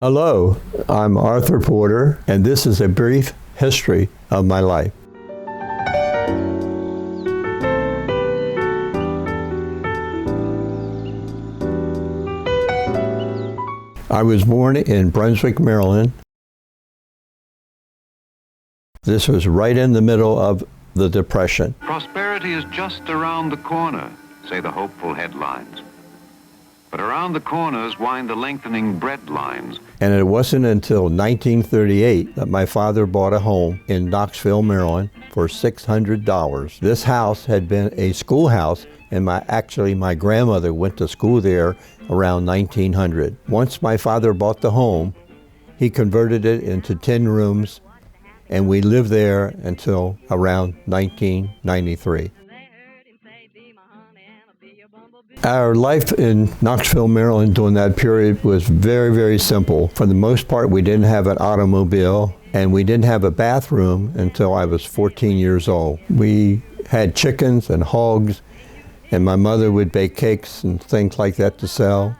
Hello, I'm Arthur Porter, and this is a brief history of my life. I was born in Brunswick, Maryland. This was right in the middle of the Depression. Prosperity is just around the corner, say the hopeful headlines. But around the corners wind the lengthening bread lines. And it wasn't until 1938 that my father bought a home in Knoxville, Maryland for $600. This house had been a schoolhouse, and my grandmother went to school there around 1900. Once my father bought the home, he converted it into 10 rooms, and we lived there until around 1993. Our life in Knoxville, Maryland during that period was very, very simple. For the most part, we didn't have an automobile, and we didn't have a bathroom until I was 14 years old. We had chickens and hogs, and my mother would bake cakes and things like that to sell.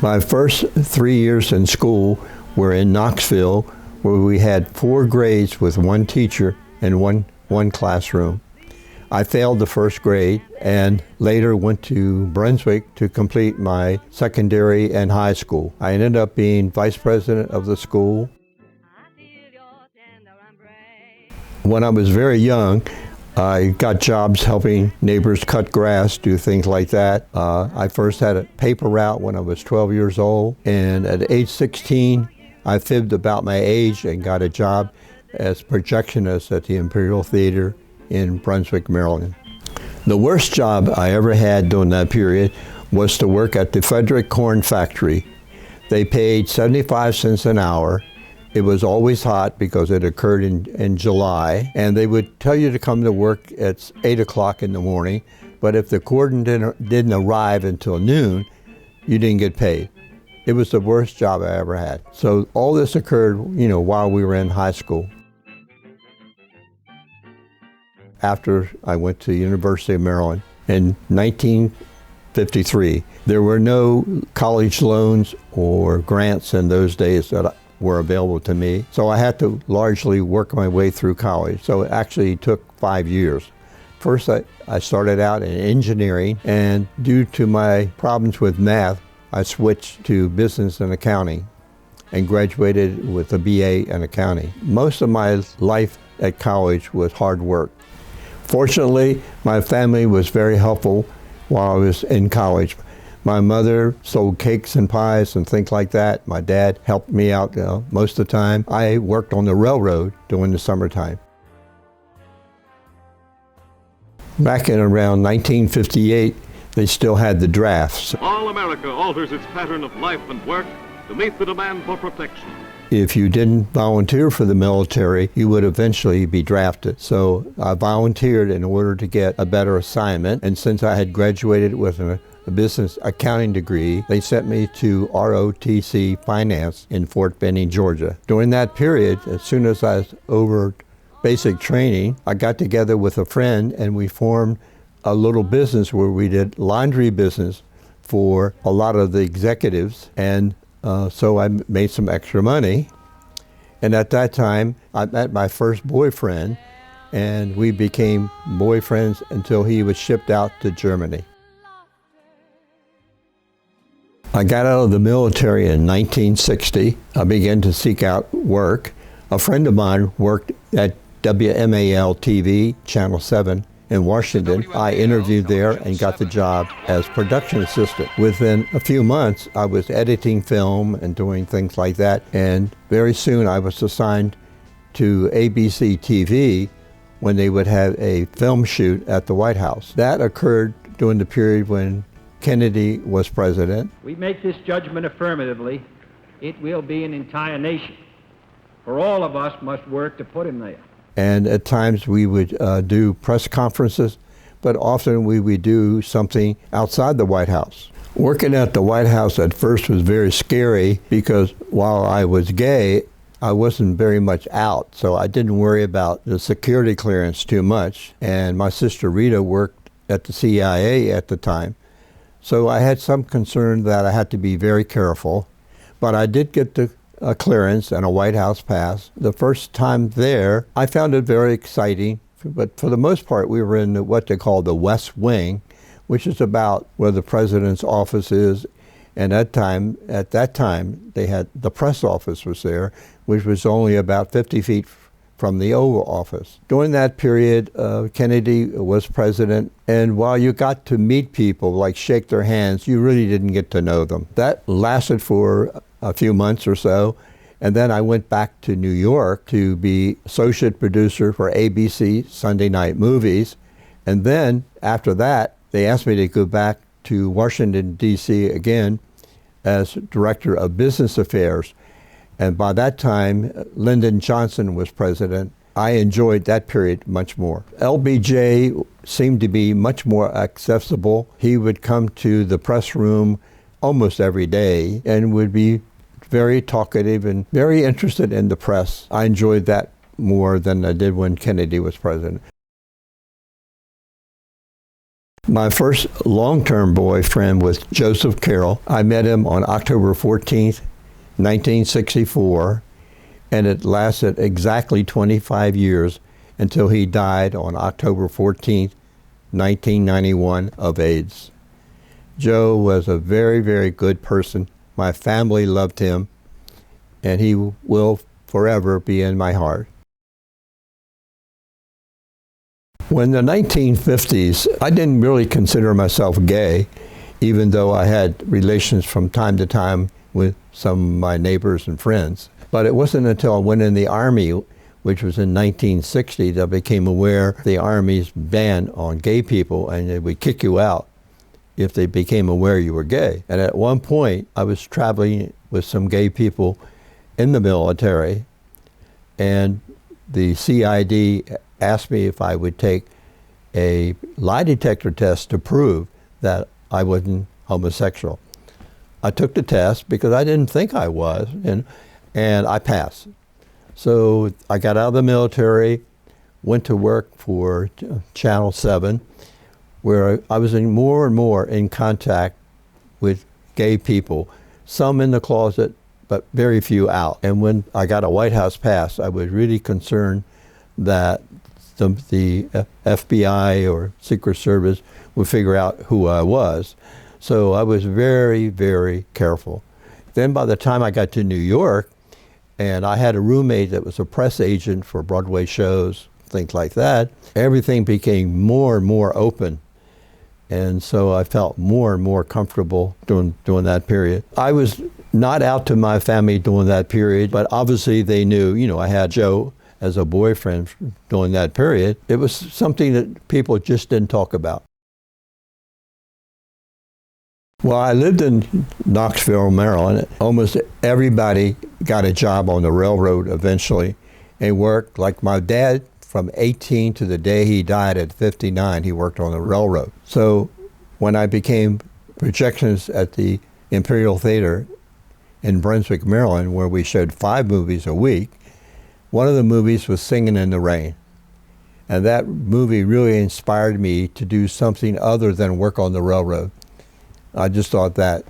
My first 3 years in school were in Knoxville, where we had 4 grades with 1 teacher and one classroom. I failed the first grade and later went to Brunswick to complete my secondary and high school. I ended up being vice president of the school. When I was very young, I got jobs helping neighbors cut grass, do things like that. I first had a paper route when I was 12 years old, and at age 16, I fibbed about my age and got a job as projectionist at the Imperial Theater in Brunswick, Maryland. The worst job I ever had during that period was to work at the Frederick Corn Factory. They paid 75 cents an hour. It was always hot because it occurred in July, and they would tell you to come to work at 8 o'clock in the morning, but if the corn didn't arrive until noon, you didn't get paid. It was the worst job I ever had. So all this occurred, while we were in high school. After I went to the University of Maryland in 1953. There were no college loans or grants in those days that were available to me, so I had to largely work my way through college. So it actually took 5 years. First, I started out in engineering, and due to my problems with math, I switched to business and accounting and graduated with a BA in accounting. Most of my life at college was hard work. Fortunately, my family was very helpful while I was in college. My mother sold cakes and pies and things like that. My dad helped me out most of the time. I worked on the railroad during the summertime. Back in around 1958, they still had the drafts. All America alters its pattern of life and work to meet the demand for protection. If you didn't volunteer for the military, you would eventually be drafted. So I volunteered in order to get a better assignment, and since I had graduated with a business accounting degree, they sent me to ROTC Finance in Fort Benning, Georgia. During that period, as soon as I was over basic training, I got together with a friend and we formed a little business where we did laundry business for a lot of the executives, and so I made some extra money. And at that time, I met my first boyfriend, and we became boyfriends until he was shipped out to Germany. I got out of the military in 1960. I began to seek out work. A friend of mine worked at WMAL TV, Channel 7, in Washington. I interviewed there and got the job as production assistant. Within a few months, I was editing film and doing things like that, and very soon I was assigned to ABC TV when they would have a film shoot at the White House. That occurred during the period when Kennedy was president. We make this judgment affirmatively. It will be an entire nation, for all of us must work to put him there. And at times we would do press conferences, but often we would do something outside the White House. Working at the White House at first was very scary because while I was gay, I wasn't very much out, so I didn't worry about the security clearance too much. And my sister Rita worked at the CIA at the time, So I had some concern that I had to be very careful, but I did get the clearance and a White House pass. The first time there, I found it very exciting, but for the most part, we were in what they call the West Wing, which is about where the president's office is. And at that time, they had the press office was there, which was only about 50 feet from the Oval Office. During that period, Kennedy was president, and while you got to meet people, like shake their hands, you really didn't get to know them. That lasted for a few months or so, and then I went back to New York to be associate producer for ABC Sunday Night Movies, and then after that, they asked me to go back to Washington, D.C. again as director of business affairs. And by that time, Lyndon Johnson was president. I enjoyed that period much more. LBJ seemed to be much more accessible. He would come to the press room almost every day and would be very talkative and very interested in the press. I enjoyed that more than I did when Kennedy was president. My first long-term boyfriend was Joseph Carroll. I met him on October 14th, 1964, and it lasted exactly 25 years until he died on October 14th, 1991 of AIDS. Joe was a very, very good person. My family loved him, and he will forever be in my heart. When the 1950s, I didn't really consider myself gay, even though I had relations from time to time with some of my neighbors and friends. But it wasn't until I went in the Army, which was in 1960, that I became aware of the Army's ban on gay people, and they would kick you out if they became aware you were gay. And at one point, I was traveling with some gay people in the military, and the CID asked me if I would take a lie detector test to prove that I wasn't homosexual. I took the test because I didn't think I was, and I passed. So I got out of the military, went to work for Channel 7, where I was more and more in contact with gay people, some in the closet, but very few out. And when I got a White House pass, I was really concerned that the FBI or Secret Service would figure out who I was. So I was very, very careful. Then by the time I got to New York, and I had a roommate that was a press agent for Broadway shows, things like that, everything became more and more open. And so I felt more and more comfortable during that period. I was not out to my family during that period, but obviously they knew, I had Joe as a boyfriend during that period. It was something that people just didn't talk about. Well, I lived in Knoxville, Maryland. Almost everybody got a job on the railroad eventually and worked. Like my dad, from 18 to the day he died at 59, he worked on the railroad. So when I became projectionist at the Imperial Theater in Brunswick, Maryland, where we showed 5 movies a week, one of the movies was Singing in the Rain. And that movie really inspired me to do something other than work on the railroad. I just thought that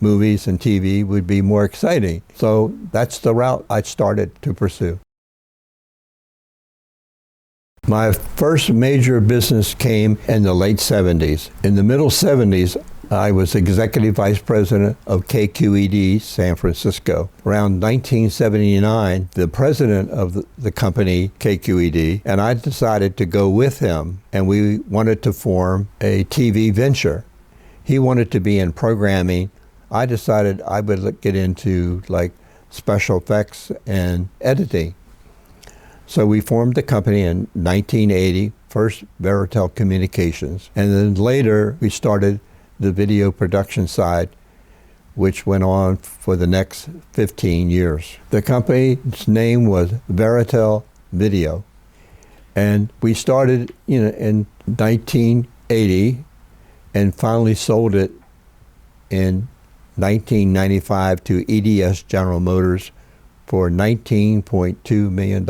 movies and TV would be more exciting. So that's the route I started to pursue. My first major business came in the late 70s. In the middle 70s, I was executive vice president of KQED San Francisco. Around 1979, the president of the company, KQED, and I decided to go with him, and we wanted to form a TV venture. He wanted to be in programming. I decided I would get into like special effects and editing. So we formed the company in 1980, first Veritel Communications, and then later we started the video production side, which went on for the next 15 years. The company's name was Veritel Video, and we started in 1980 and finally sold it in 1995 to EDS General Motors for $19.2 million.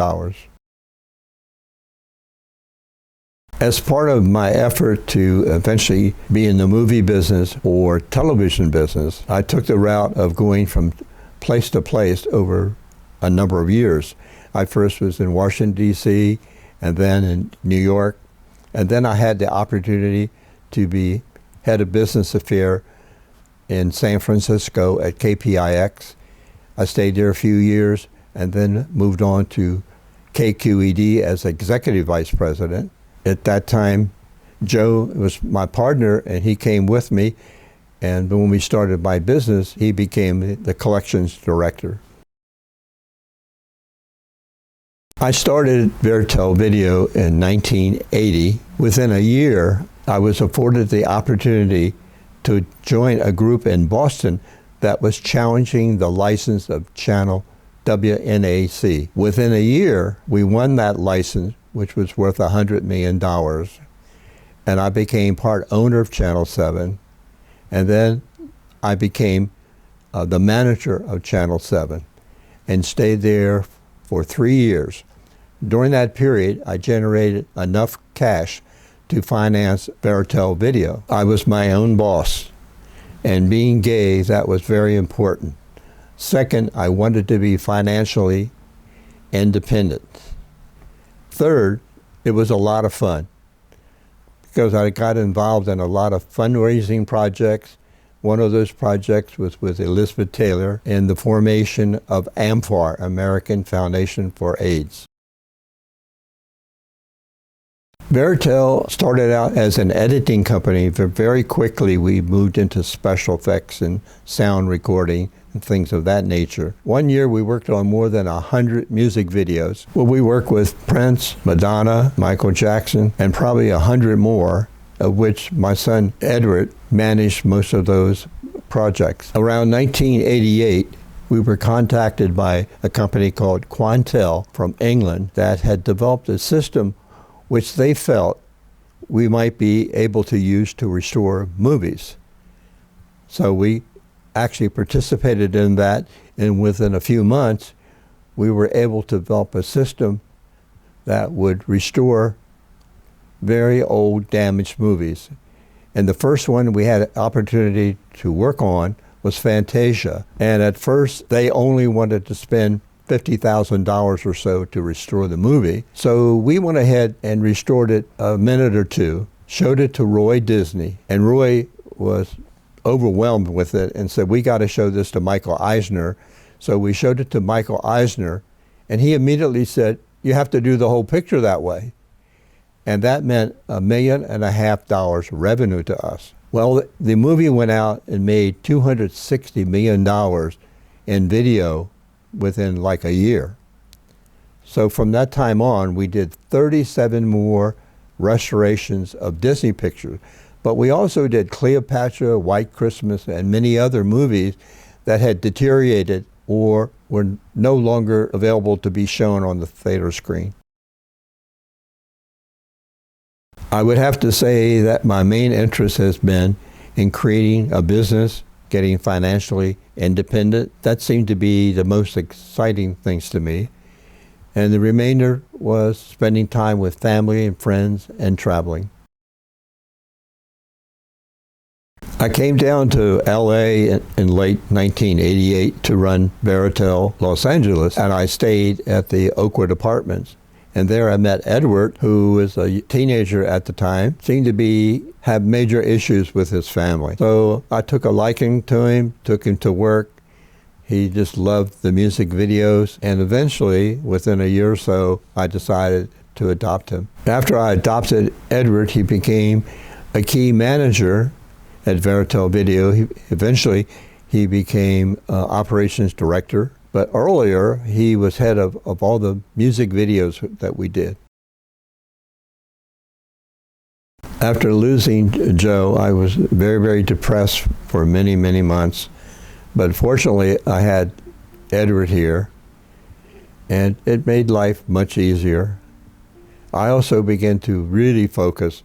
As part of my effort to eventually be in the movie business or television business, I took the route of going from place to place over a number of years. I first was in Washington, D.C., and then in New York, and then I had the opportunity to be head of business affair in San Francisco at KPIX. I stayed there a few years and then moved on to KQED as executive vice president. At that time, Joe was my partner and he came with me, and when we started my business, he became the collections director. I started Veritel Video in 1980. Within a year, I was afforded the opportunity to join a group in Boston that was challenging the license of channel WNAC. Within a year, we won that license, which was worth $100 million, and I became part owner of Channel 7, and then I became the manager of Channel 7 and stayed there for 3 years. During that period, I generated enough cash to finance Veritel Video. I was my own boss, and being gay, that was very important. Second, I wanted to be financially independent. Third, it was a lot of fun because I got involved in a lot of fundraising projects. One of those projects was with Elizabeth Taylor in the formation of AMFAR, American Foundation for AIDS. Veritel started out as an editing company, but very quickly we moved into special effects and sound recording and things of that nature. One year we worked on more than 100 music videos. Well, we worked with Prince, Madonna, Michael Jackson, and probably 100 more, of which my son Edward managed most of those projects. Around 1988, we were contacted by a company called Quantel from England that had developed a system which they felt we might be able to use to restore movies. So we actually participated in that, and within a few months, we were able to develop a system that would restore very old, damaged movies. And the first one we had an opportunity to work on was Fantasia. And at first, they only wanted to spend $50,000 or so to restore the movie. So we went ahead and restored it a minute or two, showed it to Roy Disney, and Roy was overwhelmed with it and said, we got to show this to Michael Eisner. So we showed it to Michael Eisner, and he immediately said, you have to do the whole picture that way. And that meant $1.5 million revenue to us. Well, the movie went out and made $260 million in video within like a year. So from that time on, we did 37 more restorations of Disney pictures. But we also did Cleopatra, White Christmas, and many other movies that had deteriorated or were no longer available to be shown on the theater screen. I would have to say that my main interest has been in creating a business, getting financially independent. That seemed to be the most exciting things to me. And the remainder was spending time with family and friends and traveling. I came down to LA in late 1988 to run Veritel Los Angeles, and I stayed at the Oakwood Apartments. And there I met Edward, who was a teenager at the time, seemed to have major issues with his family. So I took a liking to him, took him to work. He just loved the music videos, and eventually, within a year or so, I decided to adopt him. After I adopted Edward, he became a key manager at Veritel Video. Eventually, he became operations director. But earlier, he was head of all the music videos that we did. After losing Joe, I was very, very depressed for many, many months. But fortunately, I had Edward here, and it made life much easier. I also began to really focus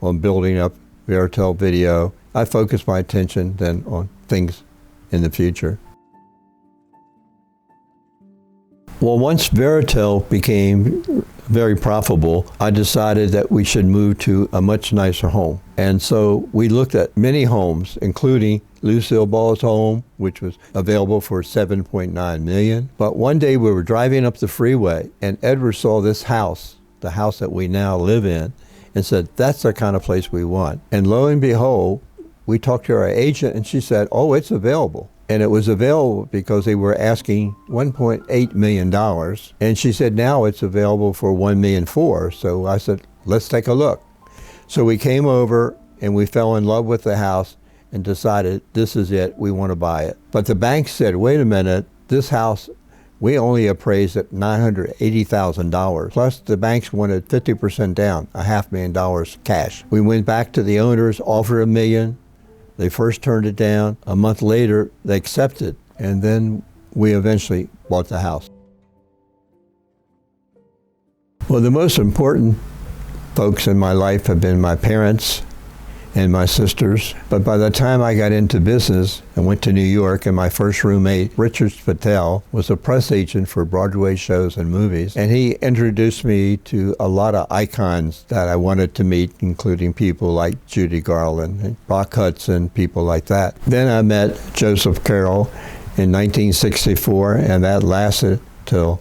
on building up Veritel Video. I focused my attention then on things in the future. Well, once Veritel became very profitable, I decided that we should move to a much nicer home. And so we looked at many homes, including Lucille Ball's home, which was available for $7.9 million. But one day we were driving up the freeway, and Edward saw this house, the house that we now live in, and said, that's the kind of place we want. And lo and behold, we talked to our agent, and she said, oh, it's available. And it was available because they were asking $1.8 million. And she said, now it's available for $1.4 million. So I said, let's take a look. So we came over and we fell in love with the house and decided this is it, we want to buy it. But the bank said, wait a minute, this house, we only appraised at $980,000. Plus the banks wanted 50% down, $500,000 cash. We went back to the owners, offered $1 million. They first turned it down. A month later, they accepted, and then we eventually bought the house. Well, the most important folks in my life have been my parents and my sisters. But by the time I got into business and went to New York, and my first roommate, Richard Patel, was a press agent for Broadway shows and movies, and he introduced me to a lot of icons that I wanted to meet, including people like Judy Garland and Rock Hudson, people like that. Then I met Joseph Carroll in 1964, and that lasted till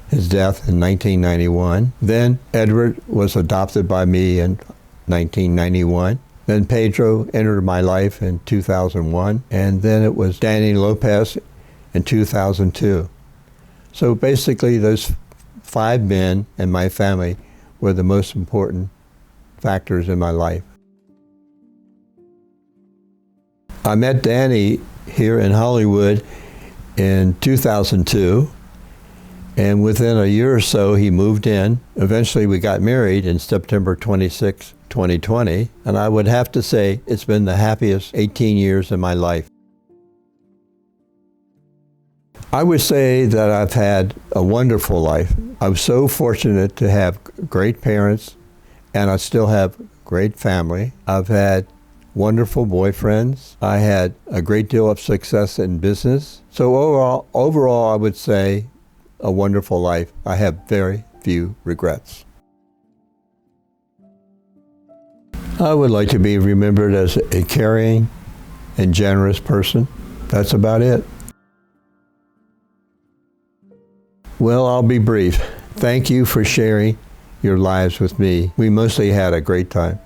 his death in 1991. Then Edward was adopted by me in 1991. Then Pedro entered my life in 2001, and then it was Danny Lopez in 2002. So basically those 5 men and my family were the most important factors in my life. I met Danny here in Hollywood in 2002, and within a year or so he moved in. Eventually we got married in September 26, 2020, and I would have to say it's been the happiest 18 years of my life. I would say that I've had a wonderful life. I'm so fortunate to have great parents, and I still have great family. I've had wonderful boyfriends. I had a great deal of success in business. So overall, I would say a wonderful life. I have very few regrets. I would like to be remembered as a caring and generous person. That's about it. Well, I'll be brief. Thank you for sharing your lives with me. We mostly had a great time.